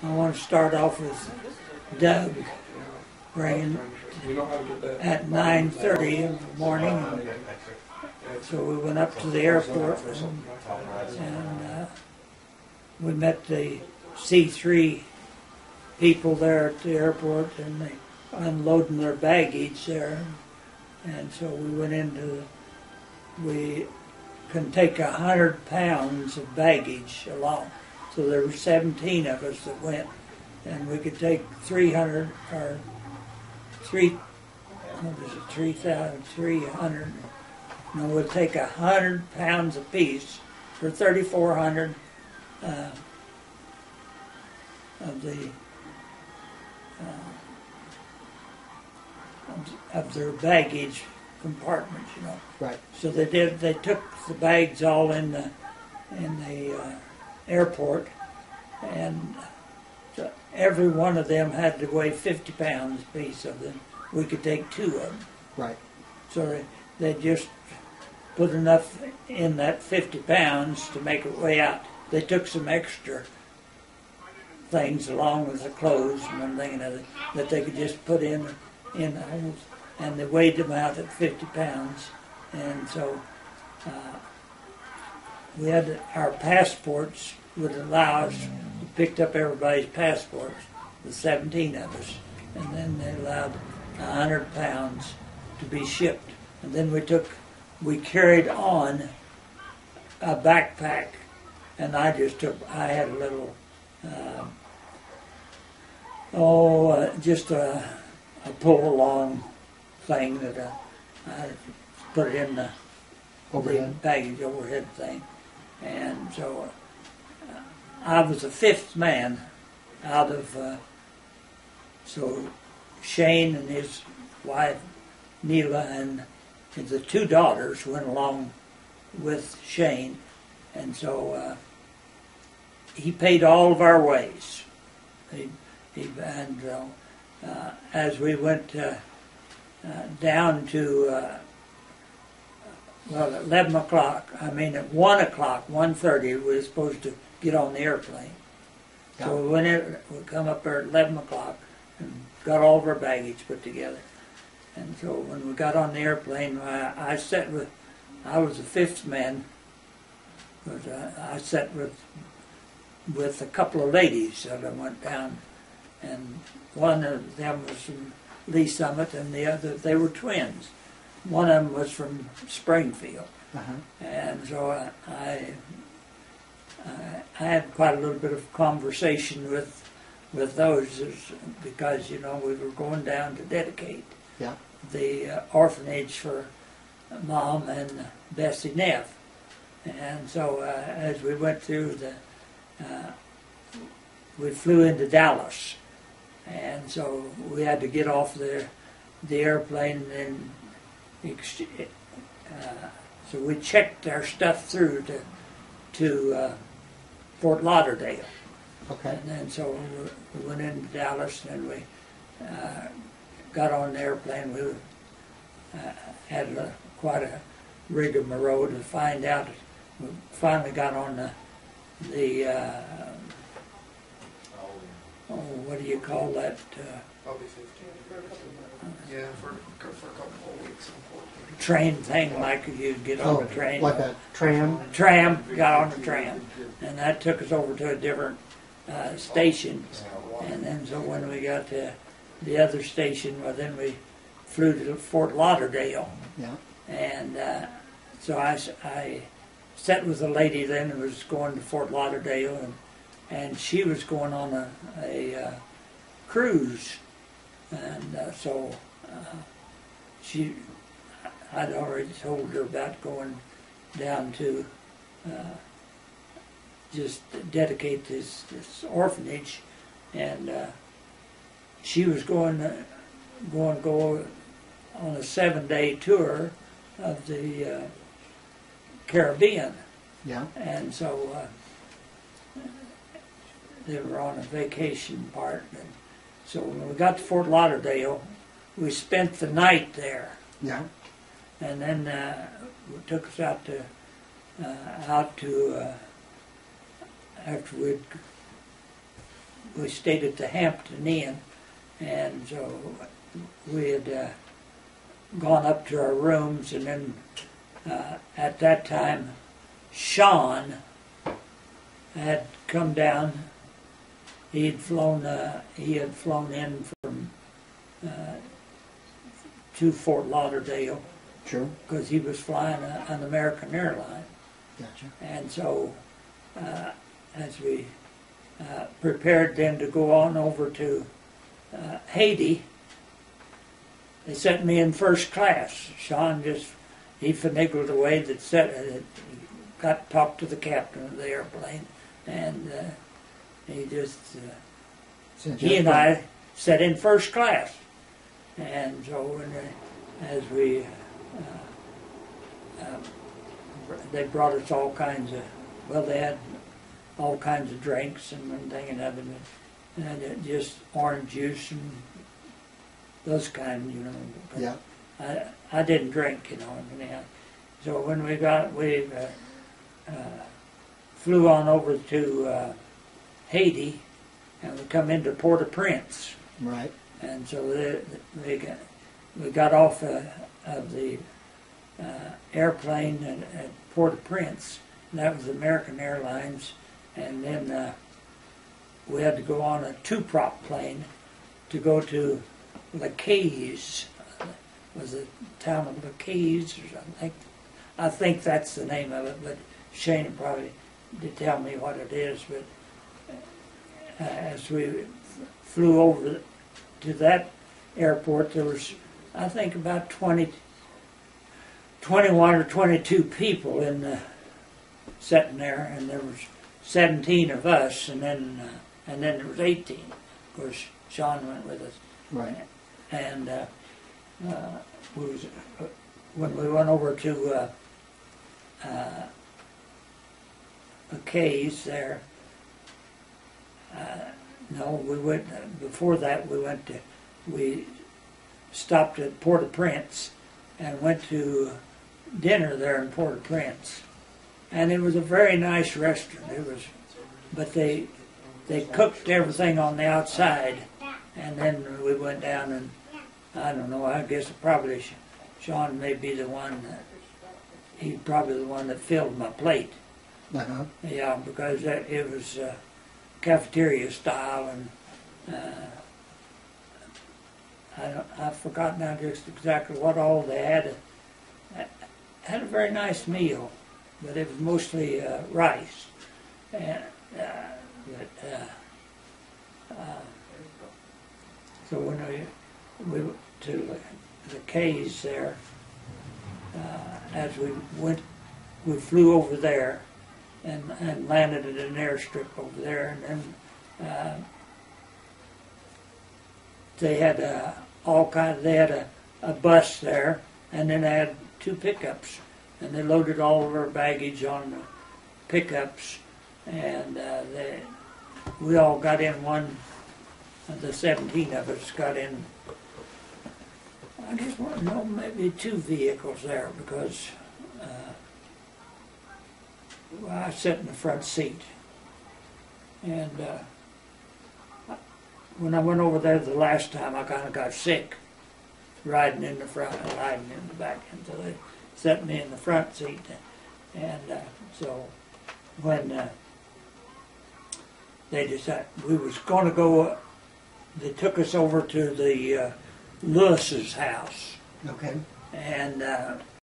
I want to start off with Doug bringing at 9:30 in the morning. So we went up to the airport and we met the C3 people there at the airport, and they unloading their baggage there. And so we went into, we can take 100 pounds of baggage along. So there were 17 of us that went, and we could take 300 or 3,300. No, we'd take 100 pounds apiece for 3,400 of their baggage compartments, you know. Right. So they did. They took the bags all in the airport, and so every one of them had to weigh 50 pounds apiece. So then we could take 2 of them. Right. So they just put enough in that 50 pounds to make it weigh out. They took some extra things along with the clothes and everything that they could just put in the holes, and they weighed them out at 50 pounds. And so we had our passports would allow us to pick up everybody's passports, the 17 of us, and then they allowed 100 pounds to be shipped. And then we carried on a backpack, and I had a little, just a pull-along thing that I put it in the baggage overhead thing. And so I was the 5th man out of, so Shane and his wife Neela and the 2 daughters went along with Shane, and so he paid all of our ways. As we went down to at 11 o'clock, at 1 o'clock, 1:30, we were supposed to get on the airplane. Yeah. So we come up there at 11 o'clock and got all of our baggage put together. And so when we got on the airplane, I was the 5th man, but I sat with a couple of ladies that I went down, and one of them was from Lee Summit, and the other, they were twins. One of them was from Springfield. Uh-huh. And so I had quite a little bit of conversation with those, because, you know, we were going down to dedicate the orphanage for Mom and Bessie Neff. And so as we went through we flew into Dallas, and so we had to get off the airplane, and so we checked our stuff through to Fort Lauderdale. Okay. And then so we went into Dallas, and we got on the airplane. We had quite a rigmarole to find out. We finally got on what do you call that? Probably 15. Yeah, for a couple of weeks. Train thing, like you'd get on a train. Like a tram? Tram, got on the tram. And that took us over to a different station. And then so when we got to the other station, well, then we flew to Fort Lauderdale. Yeah. And so I sat with a lady then who was going to Fort Lauderdale, and she was going on a cruise. And so I'd already told her about going down to just dedicate this orphanage, and she was going to go on a 7-day tour of the Caribbean. Yeah. And so they were on a vacation part. And so when we got to Fort Lauderdale, we spent the night there. Yeah. And then it took us out to after we stayed at the Hampton Inn, and so we had gone up to our rooms, and then at that time, Sean had come down. He had flown in from to Fort Lauderdale. Sure. Because he was flying an American airline. Gotcha. And so, as we prepared then to go on over to Haiti, they sent me in first class. Sean he finagled away got to talk to the captain of the airplane, and he and I sat in first class. And so as we, they brought us all kinds of, they had all kinds of drinks and one thing and other, and just orange juice and those kind, Yeah. I didn't drink, So when we flew on over to Haiti, and we come into Port-au-Prince. Right. And so we got off of the airplane at Port-au-Prince, and that was American Airlines, and then we had to go on a two-prop plane to go to Les Cayes, was the town of Les Cayes or something. I think that's the name of it, but Shane probably did tell me what it is. But as we flew over to that airport, there was, I think, about 21 or 22 people sitting there, and there was 17 of us, and then there was 18. Of course, Sean went with us. Right. And when we went over to the Cays there, no, we went, before that we stopped at Port-au-Prince and went to dinner there in Port-au-Prince. And it was a very nice restaurant. But they cooked everything on the outside, and then we went down and, I don't know, I guess probably Sean may be the one, he's probably the one that filled my plate. Uh-huh. Yeah, because it was cafeteria style, and I forgot now just exactly what all they had. Had a very nice meal, but it was mostly rice. And, so when we went to the Cays there, as we flew over there and landed at an airstrip over there, and then they had they had a bus there, and then they had two pickups, and they loaded all of our baggage on the pickups, and we all got in the 17 of us got in, I just want to know, maybe two vehicles there, because I sat in the front seat, and when I went over there the last time, I kind of got sick, riding in the front and riding in the back, and so they set me in the front seat, and so when they decided we was going to go, they took us over to the Lewis's house. Okay. And